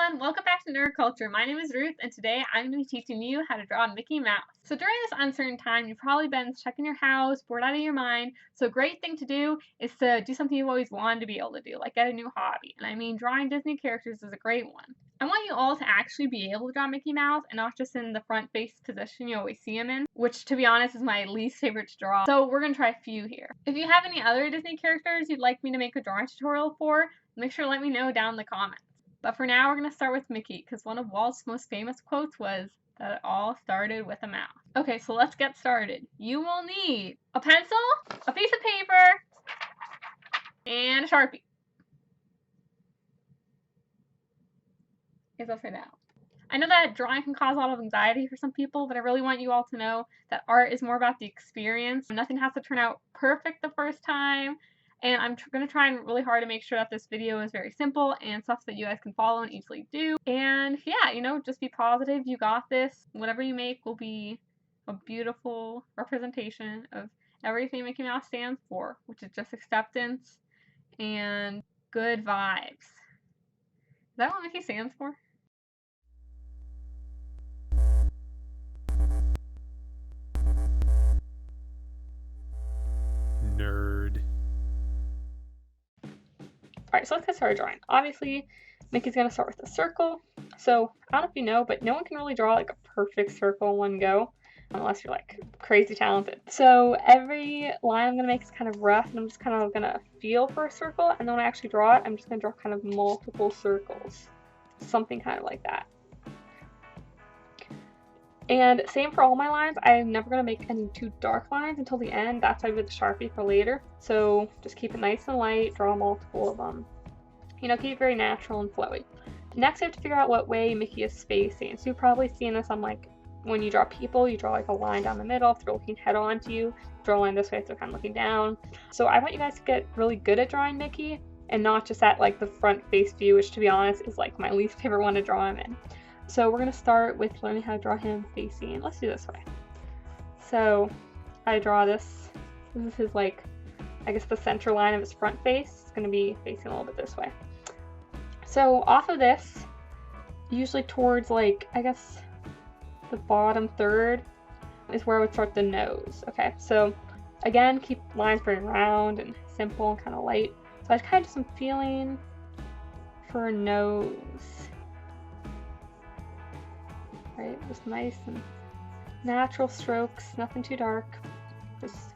everyone, welcome back to Nerd Culture. My name is Ruth, and today I'm going to be teaching you how to draw Mickey Mouse. So during this uncertain time, you've probably been stuck in your house, bored out of your mind, so a great thing to do is to do something you've always wanted to be able to do, like get a new hobby. And I mean, drawing Disney characters is a great one. I want you all to actually be able to draw Mickey Mouse, and not just in the front face position you always see him in, which to be honest is my least favorite to draw. So we're going to try a few here. If you have any other Disney characters you'd like me to make a drawing tutorial for, make sure to let me know down in the comments. But for now, we're going to start with Mickey, because one of Walt's most famous quotes was that it all started with a mouse. Okay, so let's get started. You will need a pencil, a piece of paper, and a Sharpie. It's upside down. I know that drawing can cause a lot of anxiety for some people, but I really want you all to know that art is more about the experience. Nothing has to turn out perfect the first time. And I'm going to try really hard to make sure that this video is very simple and stuff that you guys can follow and easily do. And yeah, just be positive. You got this. Whatever you make will be a beautiful representation of everything Mickey Mouse stands for, which is just acceptance and good vibes. Is that what Mickey stands for? Nerd. Alright, so let's get started drawing. Obviously, Mickey's going to start with a circle. So, I don't know if you know, but no one can really draw like a perfect circle in one go, unless you're like crazy talented. So, every line I'm going to make is kind of rough, and I'm just kind of going to feel for a circle, and then when I actually draw it, I'm just going to draw kind of multiple circles. Something kind of like that. And same for all my lines, I'm never going to make any too dark lines until the end. That's why I did the Sharpie for later. So just keep it nice and light, draw multiple of them. Keep it very natural and flowy. Next, I have to figure out what way Mickey is facing. So you've probably seen this on like, when you draw people, you draw like a line down the middle. If they're looking head on to you, draw a line this way so they're kind of looking down. So I want you guys to get really good at drawing Mickey and not just at like the front face view, which to be honest is like my least favorite one to draw him in. So we're going to start with learning how to draw him facing. Let's do this way. So I draw this. This is his like, I guess the center line of his front face. It's going to be facing a little bit this way. So off of this, usually towards like, I guess the bottom third is where I would start the nose. Okay, so again, keep lines very round and simple and kind of light. So I just kind of do some feeling for a nose. Right, just nice and natural strokes, nothing too dark. Just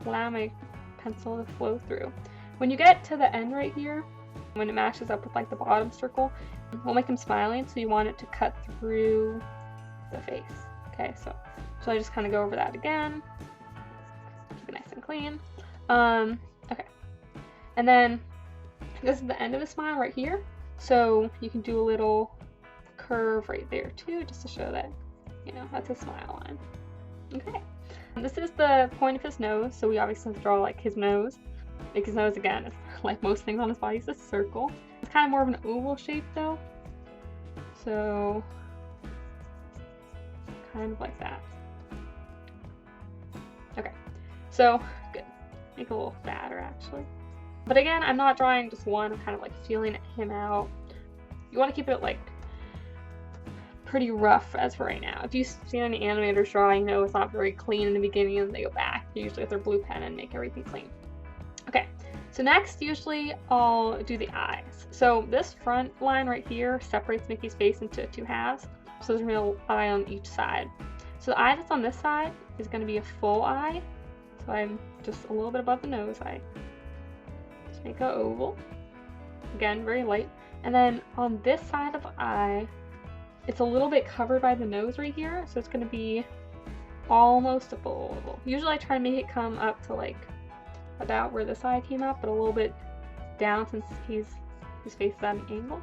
allow my pencil to flow through. When you get to the end right here, when it matches up with like the bottom circle, we'll make him smiling, so you want it to cut through the face. Okay, so I just kind of go over that again. Keep it nice and clean. Okay. And then this is the end of the smile right here. So you can do a little curve right there too, just to show that, that's a smile line. Okay. And this is the point of his nose, so we obviously have to draw like his nose. Like his nose again, is like most things on his body, is a circle. It's kind of more of an oval shape though. So kind of like that. Okay. So good. Make it a little fatter actually. But again, I'm not drawing just one, I'm kind of like feeling him out. You want to keep it like pretty rough as for right now. If you've seen any animators draw, it's not very clean in the beginning and they go back. They usually with their blue pen and make everything clean. Okay, so next usually I'll do the eyes. So this front line right here separates Mickey's face into two halves. So there's an eye on each side. So the eye that's on this side is going to be a full eye. So I'm just a little bit above the nose. I just make an oval. Again, very light. And then on this side of the eye, it's a little bit covered by the nose right here, so it's going to be almost a full oval. Usually I try to make it come up to like about where this eye came up, but a little bit down since his face is at an angle.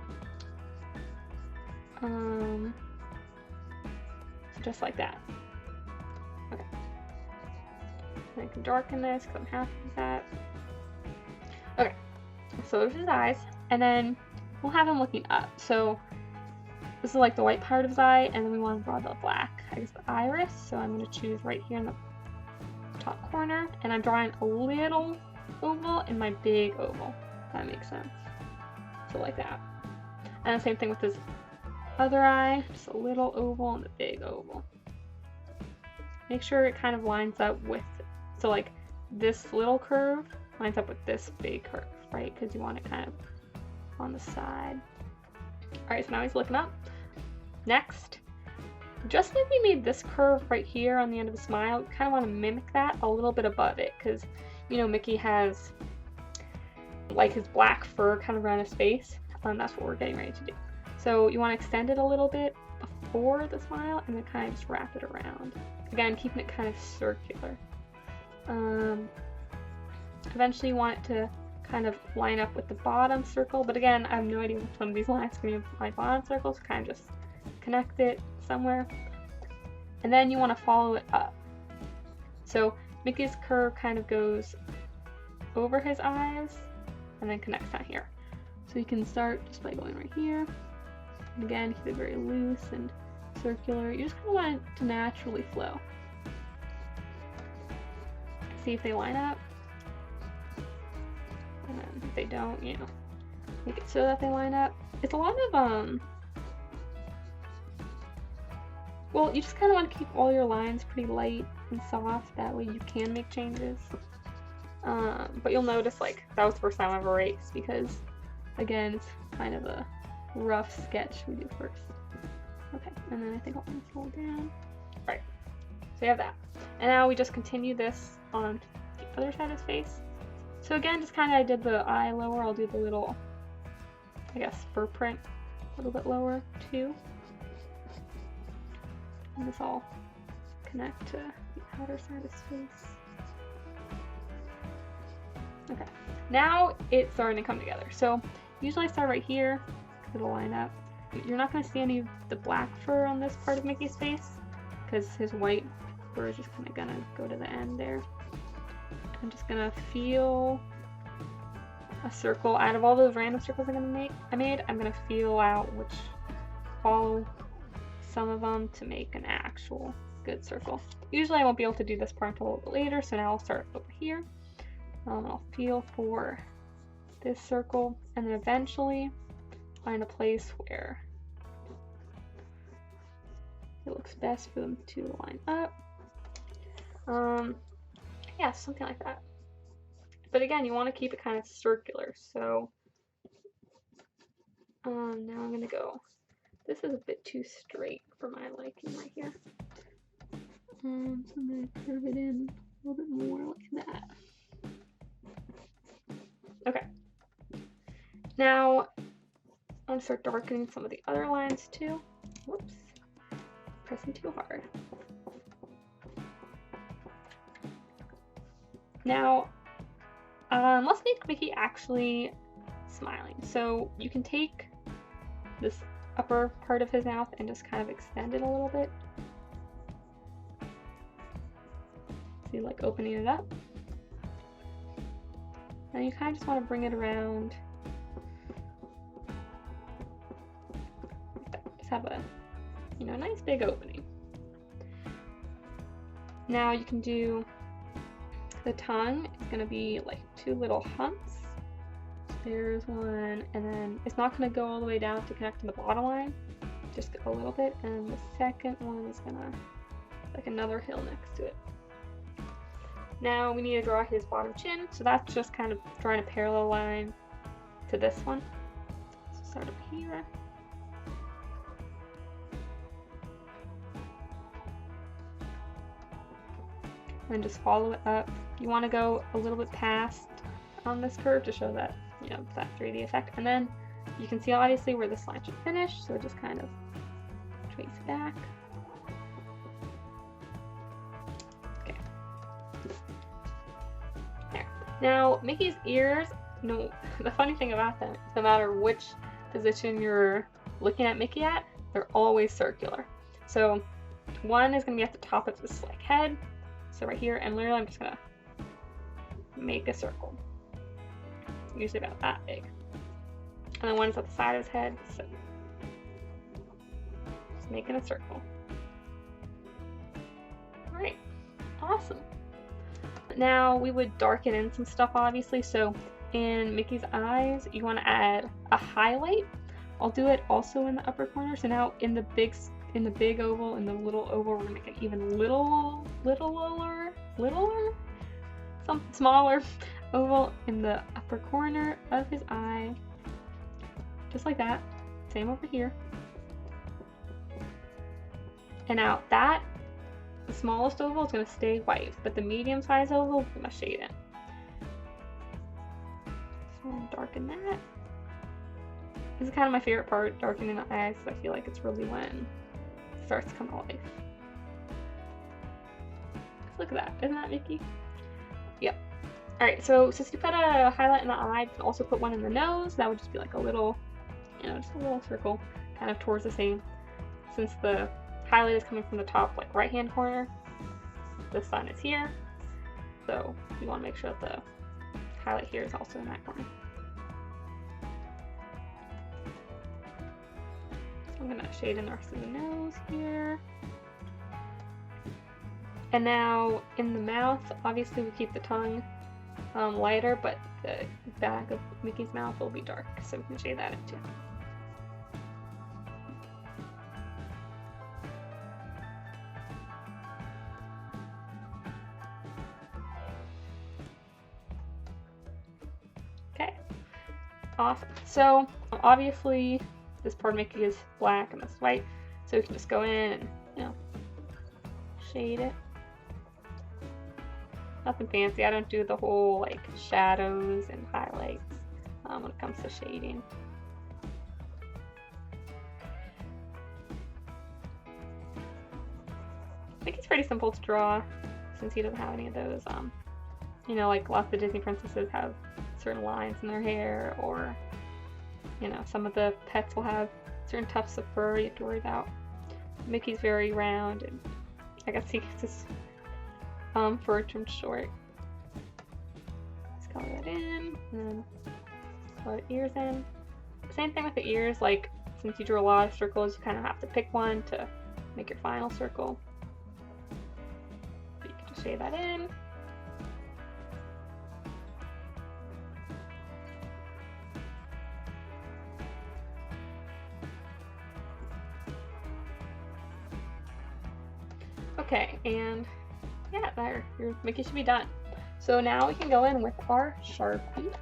So just like that. Okay. And I can darken this because I'm happy with that. Okay, so there's his eyes, and then we'll have him looking up. So this is like the white part of his eye, and then we want to draw the black, I guess the iris. So I'm going to choose right here in the top corner, and I'm drawing a little oval in my big oval, if that makes sense. So like that. And the same thing with his other eye, just a little oval and a big oval. Make sure it kind of lines up with, so like this little curve lines up with this big curve, right? Because you want it kind of on the side. Alright, so now he's looking up. Next, just like we made this curve right here on the end of the smile, you kind of want to mimic that a little bit above it, because, you know, Mickey has like his black fur kind of around his face. That's what we're getting ready to do. So you want to extend it a little bit before the smile and then kind of just wrap it around. Again, keeping it kind of circular. Eventually you want it to kind of line up with the bottom circle, but again, I have no idea which one of these lines is going to be my bottom circle, so kind of just connect it somewhere. And then you want to follow it up. So Mickey's curve kind of goes over his eyes and then connects down here. So you can start just by going right here. And again, keep it very loose and circular. You just kind of want it to naturally flow. See if they line up. And then if they don't, you know, make it so that they line up. It's a lot of, well, you just kind of want to keep all your lines pretty light and soft. That way you can make changes. But you'll notice, like, that was the first time I've erased because, again, it's kind of a rough sketch we do first. Okay, and then I think I'll scroll down. Right, so you have that. And now we just continue this on the other side of his face. So again, just kind of I did the eye lower, I'll do the little, I guess, fur print a little bit lower too. And this all connect to the outer side of his face. Okay, now it's starting to come together. So usually I start right here, because it'll line up. You're not going to see any of the black fur on this part of Mickey's face, because his white fur is just kind of going to go to the end there. I'm just going to feel a circle. Out of all those random circles I'm going to feel out which follow some of them to make an actual good circle. Usually I won't be able to do this part until a little bit later, so now I'll start over here. I'll feel for this circle, and then eventually find a place where it looks best for them to line up. Yeah, something like that. But again, you want to keep it kind of circular. So now I'm gonna go. This is a bit too straight for my liking right here. So I'm gonna curve it in a little bit more like that. Okay. Now I'm gonna start darkening some of the other lines too. Whoops. Pressing too hard. Now, let's make Mickey actually smiling. So you can take this upper part of his mouth and just kind of extend it a little bit. See, like opening it up. And you kind of just want to bring it around. Just have a, you know, nice big opening. Now you can do the tongue. It's going to be like two little humps. There's one, and then it's not going to go all the way down to connect to the bottom line, just a little bit, and the second one is going to like another hill next to it. Now we need to draw his bottom chin, so that's just kind of drawing a parallel line to this one. So start up here. And just follow it up. You want to go a little bit past on this curve to show that, you know, that 3D effect. And then you can see obviously where this line should finish, so just kind of trace back. Okay. There. Now, Mickey's ears, no, the funny thing about them is no matter which position you're looking at Mickey at, they're always circular. So one is going to be at the top of this like head. So right here, and literally I'm just gonna make a circle. Usually about that big. And then one's at the side of his head, so just making a circle. Alright, awesome. Now we would darken in some stuff obviously, so in Mickey's eyes, you want to add a highlight I'll do it also in the upper corner. So now in the big oval and the little oval, we're gonna make it even littler, some smaller oval in the upper corner of his eye, just like that. Same over here. And now that the smallest oval is gonna stay white, but the medium-sized oval we're gonna shade in. So I'm gonna darken that. This is kind of my favorite part, darkening the eyes, because I feel like it's really when it starts to come to life. Look at that, isn't that Mickey? Yep. Alright, so since you put a highlight in the eye, you can also put one in the nose. That would just be like a little, just a little circle, kind of towards the same. Since the highlight is coming from the top, like right-hand corner, the sun is here. So you want to make sure that the highlight here is also in that corner. I'm going to shade in the rest of the nose here. And now in the mouth, obviously we keep the tongue lighter, but the back of Mickey's mouth will be dark, so we can shade that in too. Okay, awesome. So obviously this part of Mickey is black and this is white, so we can just go in and shade it. Nothing fancy. I don't do the whole like shadows and highlights when it comes to shading. I think it's pretty simple to draw since he doesn't have any of those. Like lots of Disney princesses have certain lines in their hair, or some of the pets will have certain tufts of fur you have to worry about. Mickey's very round, and I guess he gets his fur trimmed short. Let's color that in, and then color the ears in. Same thing with the ears, like since you drew a lot of circles, you kind of have to pick one to make your final circle. But you can just shade that in. Okay, and yeah, there, your Mickey should be done. So now we can go in with our Sharpie.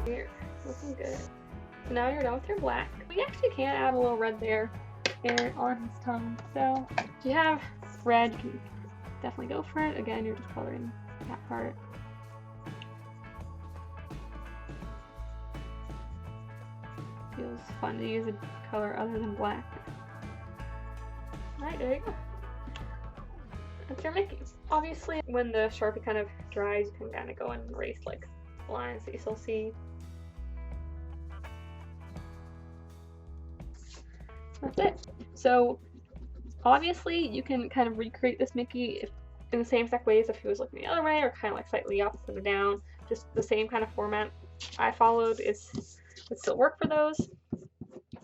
Here, looking good. So now you're done with your black. We actually can add a little red there and on his tongue. So if you have red, you can definitely go for it. Again, you're just coloring that part. Feels fun to use a color other than black. Alright, there you go. That's your Mickey. Obviously, when the Sharpie kind of dries, you can kind of go and erase like lines that you still see. That's it. So obviously you can kind of recreate this Mickey in the same exact ways if he was looking the other way, or kind of like slightly up and down. Just the same kind of format I followed would still work for those.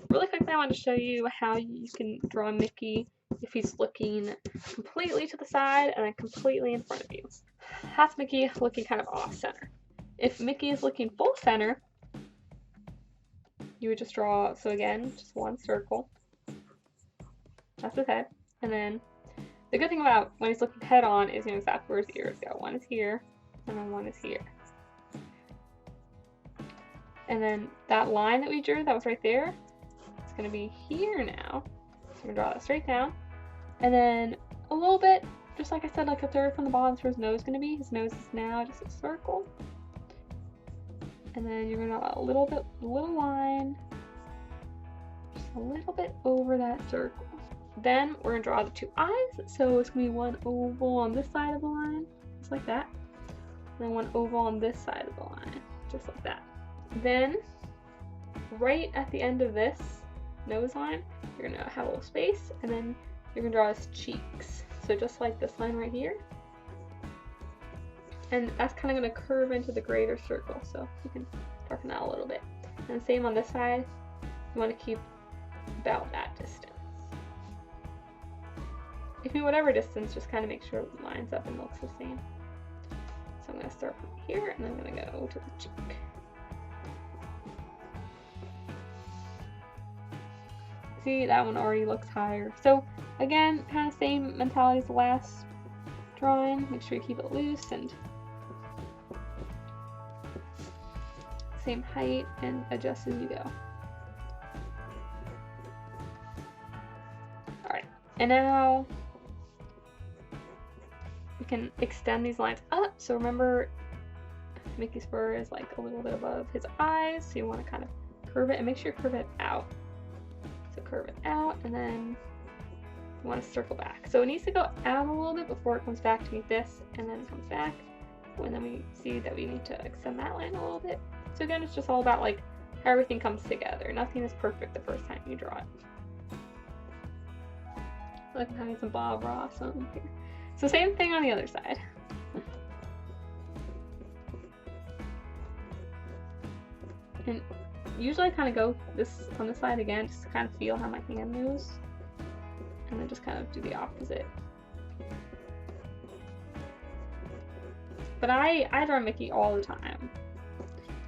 Really quickly, I want to show you how you can draw a Mickey if he's looking completely to the side and then completely in front of you. That's Mickey looking kind of off center. If Mickey is looking full center, you would just draw, so again, just one circle. That's his head. And then the good thing about when he's looking head on is you know exactly where his ears go. One is here, and then one is here. And then that line that we drew that was right there, it's going to be here now. So I'm going to draw that straight down. And then a little bit, just like I said, like a third from the bottom is where his nose is going to be. His nose is now just a circle. And then you're going to draw a little line, just a little bit over that circle. Then we're going to draw the two eyes. So it's going to be one oval on this side of the line, just like that. And then one oval on this side of the line. just like that. Then, right at the end of this nose line, you're gonna have a little space, and then you're gonna draw his cheeks. So just like this line right here. And that's kind of gonna curve into the greater circle, so you can darken that a little bit. And same on this side, you wanna keep about that distance. If you whatever distance, just kind of make sure it lines up and looks the same. So I'm gonna start from here, and I'm gonna go to the cheek. See, that one already looks higher. So again, kind of same mentality as the last drawing. Make sure you keep it loose and same height, and adjust as you go. Alright, and now we can extend these lines up. So remember, Mickey's fur is like a little bit above his eyes, so you want to kind of curve it, and make sure you curve it out. So curve it out, and then you want to circle back. So it needs to go out a little bit before it comes back to meet this, and then it comes back. And then we see that we need to extend that line a little bit. So again, it's just all about like how everything comes together. Nothing is perfect the first time you draw it. Like I'm having some Bob Ross on here. So same thing on the other side. And usually I kind of go this on this side again, just to kind of feel how my hand moves. And then just kind of do the opposite. But I draw Mickey all the time.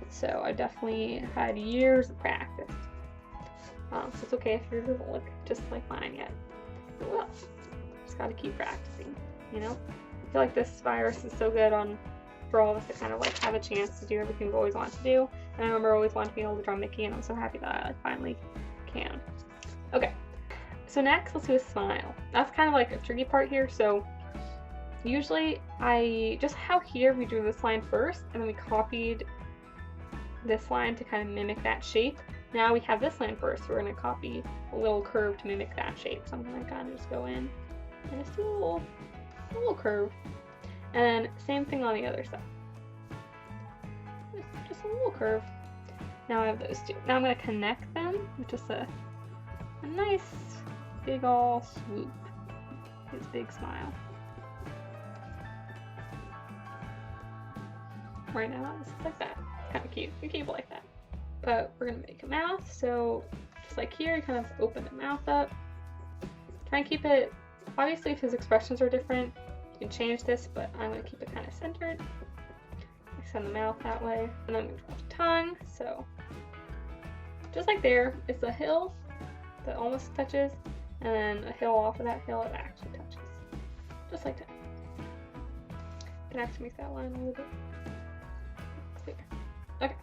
So I definitely had years of practice. So it's okay if yours doesn't look just like mine yet. It will. Just gotta keep practicing, you know? I feel like this virus is so good for all of us to kind of like have a chance to do everything we've always wanted to do. And I remember always wanting to be able to draw Mickey, and I'm so happy that I like finally can. Okay, so next let's do a smile. That's kind of like a tricky part here. So usually how here we drew this line first, and then we copied this line to kind of mimic that shape. Now we have this line first, so we're going to copy a little curve to mimic that shape. So I'm going to kind of just go in and just do a little curve. And same thing on the other side. Just a little curve. Now I have those two. Now I'm going to connect them with just a nice big ol' swoop. His big smile. Right now, it's like that. Kind of cute. You keep it like that. But we're going to make a mouth. So just like here, you kind of open the mouth up. Try and keep it, obviously if his expressions are different, you can change this, but I'm going to keep it kind of centered. Extend the mouth that way. And then I'm going to draw the tongue. So just like there, it's a hill that almost touches, and then a hill off of that hill it actually touches. Just like that. You can actually make that line a little bit clear. Okay.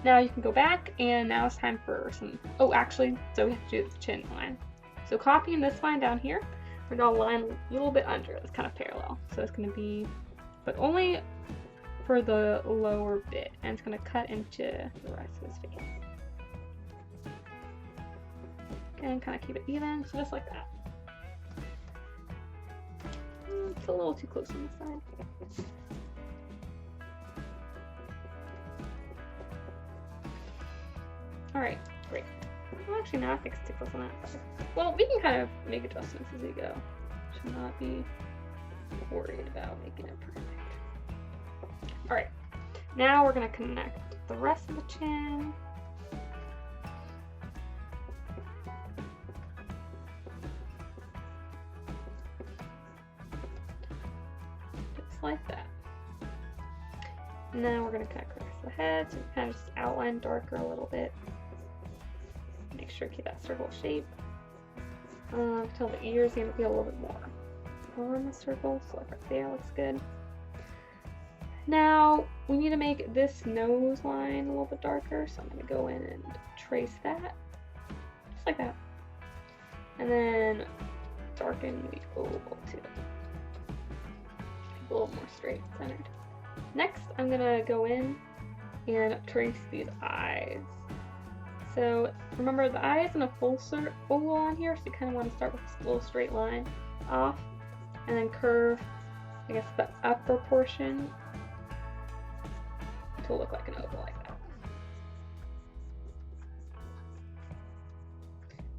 Now you can go back, and now it's time for some, so we have to do the chin line. So copying this line down here, we're going to draw a line a little bit under, it's kind of parallel. So it's going to be, but only for the lower bit, and it's going to cut into the rest of his face. And kind of keep it even, so just like that. It's a little too close on the side. Alright, great. Well, actually, now I think it's too close on that side. Well, we can kind of make adjustments as we go. Should not be worried about making it perfect. Alright, now we're going to connect the rest of the chin. Just like that. And then we're going to connect the rest of the head, so we kind of just outline darker a little bit. Make sure to keep that circle shape. Until the ears need to be a little bit more in the circle, so like right there looks good. Now we need to make this nose line a little bit darker, so I'm going to go in and trace that, just like that. And then darken the oval too. A little more straight centered. Next, I'm going to go in and trace these eyes. So remember, the eye isn't a full oval on here, so you kind of want to start with this little straight line off, and then curve, I guess, the upper portion to look like an oval like that.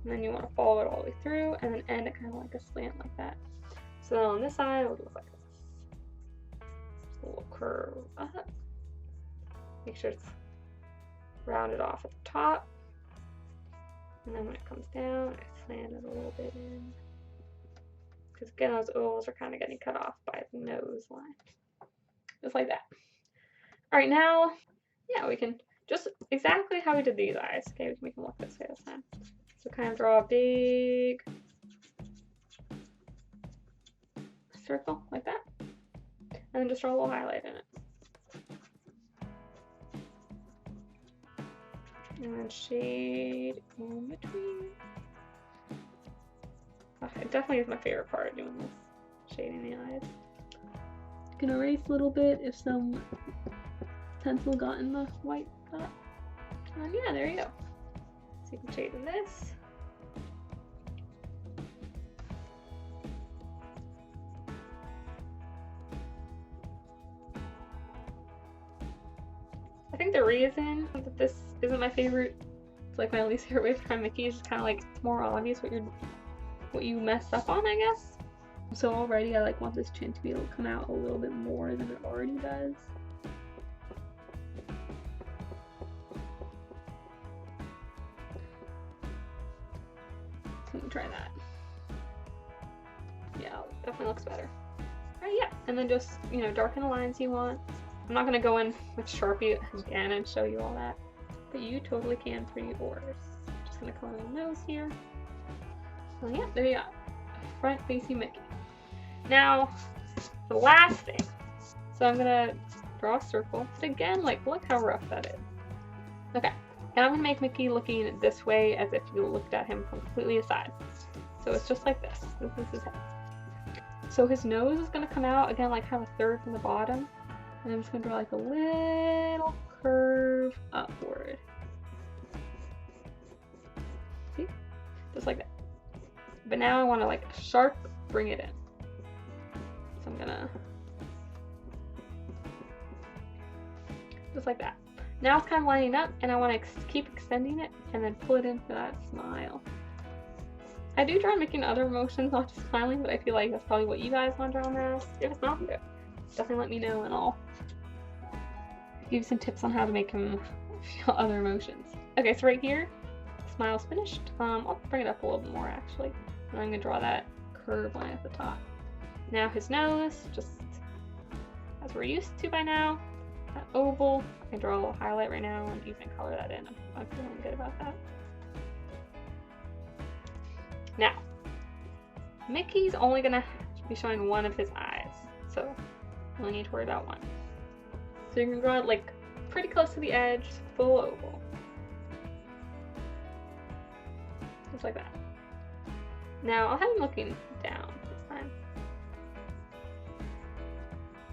And then you want to follow it all the way through and then end it kind of like a slant like that. So then on this side, it would look like this. Just a little curve up. Make sure it's rounded off at the top. And then when it comes down, I slant it a little bit in. Because again, those ovals are kind of getting cut off by the nose line. Just like that. Alright, now, yeah, we can just exactly how we did these eyes. Okay, we can make them look this way this time. So kind of draw a big circle like that. And then just draw a little highlight in it. And then shade in between. It definitely is my favorite part of doing this, shading the eyes. You can erase a little bit if some pencil got in the white spot. And yeah, there you go. So you can shade in this. I think the reason that this isn't my favorite, it's like my least favorite way to draw Mickey, is just kind of like it's more obvious what you messed up on, I guess. So already I like want this chin to be able to come out a little bit more than it already does. So let me try that. Yeah, definitely looks better. Alright, yeah, and then just, you know, darken the lines you want. I'm not gonna go in with Sharpie again and show you all that, but you totally can for yours. Just gonna color the nose here. So yeah, there you go. Front facing Mickey. Now, the last thing. So I'm gonna draw a circle. But again, like, look how rough that is. Okay, and I'm gonna make Mickey looking this way as if you looked at him completely aside. So it's just like this. This is his head. So his nose is gonna come out, again, like have a third from the bottom. And I'm just gonna draw like a little curve upward. See? Just like that. But now I want to like sharp bring it in. So I'm gonna just like that. Now it's kind of lining up and I want to keep extending it and then pull it in for that smile. I do try making other emotions, not just smiling, but I feel like that's probably what you guys want to draw now. If it's not, definitely let me know and I'll give you some tips on how to make him feel other emotions. Okay, so right here, smile's finished. I'll bring it up a little bit more actually. And I'm gonna draw that curved line at the top. Now his nose, just as we're used to by now, that oval. I can draw a little highlight right now and even color that in. I'm feeling good about that. Now, Mickey's only gonna be showing one of his eyes, so you only need to worry about one. So you can draw it like pretty close to the edge, full oval. Just like that. Now I'll have him looking down this time.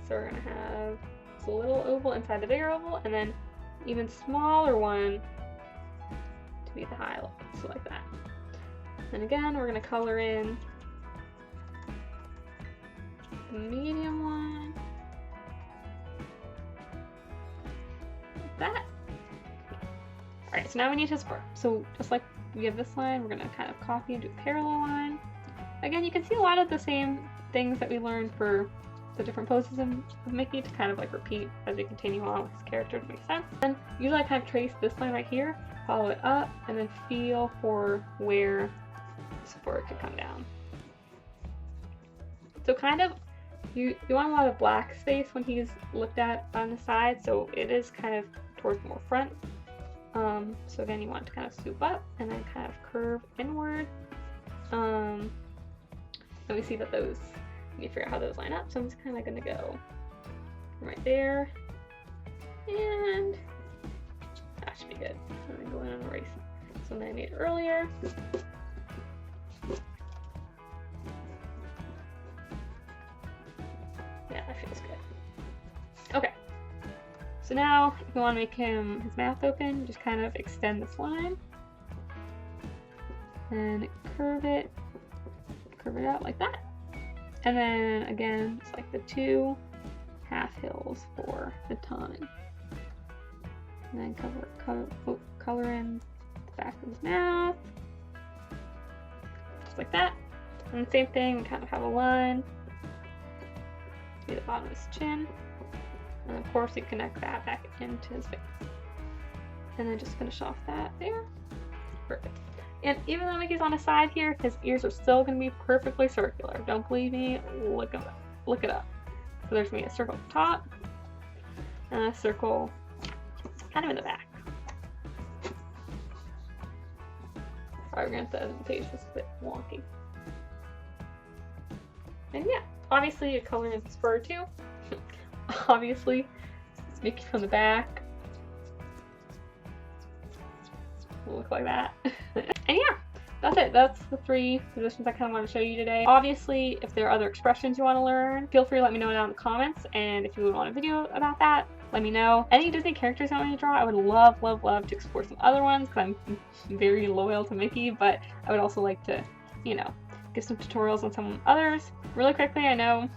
So we're gonna have this little oval inside the bigger oval, and then even smaller one to be the highlight, so like that. And again, we're gonna color in the medium one, like that. Alright, so now we need his fur. So just like we have this line, we're gonna kind of copy and do a parallel line. Again, you can see a lot of the same things that we learned for the different poses of Mickey to kind of like repeat as we continue on with his character to make sense. And usually I kind of trace this line right here, follow it up, and then feel for where his fur could come down. So kind of, you want a lot of black space when he's looked at on the side, so it is kind of towards more front. So again, you want to kind of swoop up and then kind of curve inward. And we see that those, you need to figure out how those line up. So I'm just kind of going to go right there. And that should be good. And then go in and erase something I made earlier. Yeah, that feels good. Okay. So now, if you want to make his mouth open, just kind of extend this line and curve it out like that. And then again, just like the two half hills for the tongue. And then color in the back of his mouth. Just like that. And the same thing, we kind of have a line. To the bottom of his chin. And of course you connect that back into his face. And then just finish off that there. Perfect. And even though Mickey's on the side here, his ears are still going to be perfectly circular. Don't believe me? Look it up. So there's going to be a circle at the top. And a circle kind of in the back. Sorry, we're going to have to page this a bit wonky. And yeah, obviously you color in his fur too. Obviously, it's Mickey from the back. Will look like that. And yeah, that's it. That's the 3 positions I kind of want to show you today. Obviously, if there are other expressions you want to learn, feel free to let me know down in the comments. And if you would want a video about that, let me know. Any Disney characters you want me to draw, I would love to explore some other ones because I'm very loyal to Mickey, but I would also like to, give some tutorials on some others. Really quickly, I know,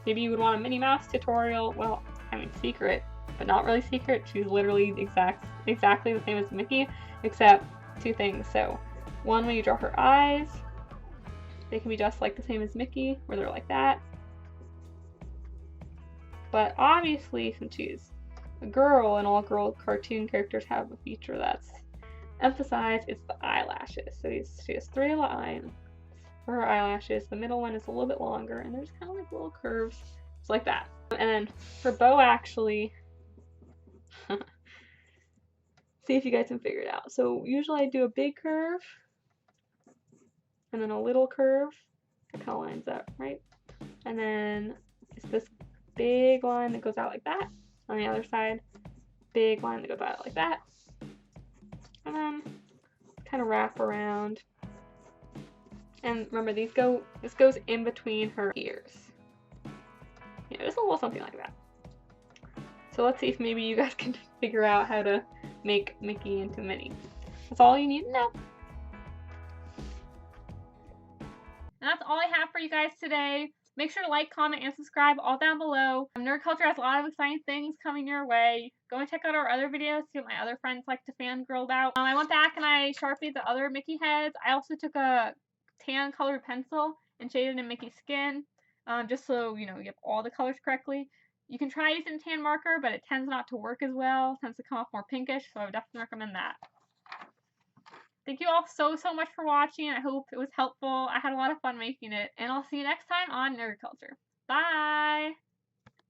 maybe you would want a Minnie Mouse tutorial. Well, I mean, secret, but not really secret. She's literally exactly the same as Mickey, except 2 things. So, one, when you draw her eyes, they can be just like the same as Mickey, where they're like that. But obviously, since she's a girl and all girl cartoon characters have a feature that's emphasized, it's the eyelashes. So she has 3 lines for her eyelashes. The middle one is a little bit longer, and there's kind of like little curves, just like that. And then her bow, actually, see if you guys can figure it out. So usually I do a big curve, and then a little curve. It kind of lines up, right? And then it's this big line that goes out like that. On the other side, big line that goes out like that. And then kind of wrap around. And remember, this goes in between her ears. Yeah, just a little something like that. So let's see if maybe you guys can figure out how to make Mickey into Minnie. That's all you need to know. And that's all I have for you guys today. Make sure to like, comment, and subscribe all down below. Nerd Culture has a lot of exciting things coming your way. Go and check out our other videos, see what my other friends like to fangirl about. I went back and I Sharpied the other Mickey heads. I also took a tan colored pencil and shaded in Mickey's skin, just so you have all the colors correctly. You can try using a tan marker, but it tends not to work as well. It tends to come off more pinkish, so I would definitely recommend that. Thank you all so much for watching. I hope it was helpful. I had a lot of fun making it, and I'll see you next time on Nerd Culture. Bye!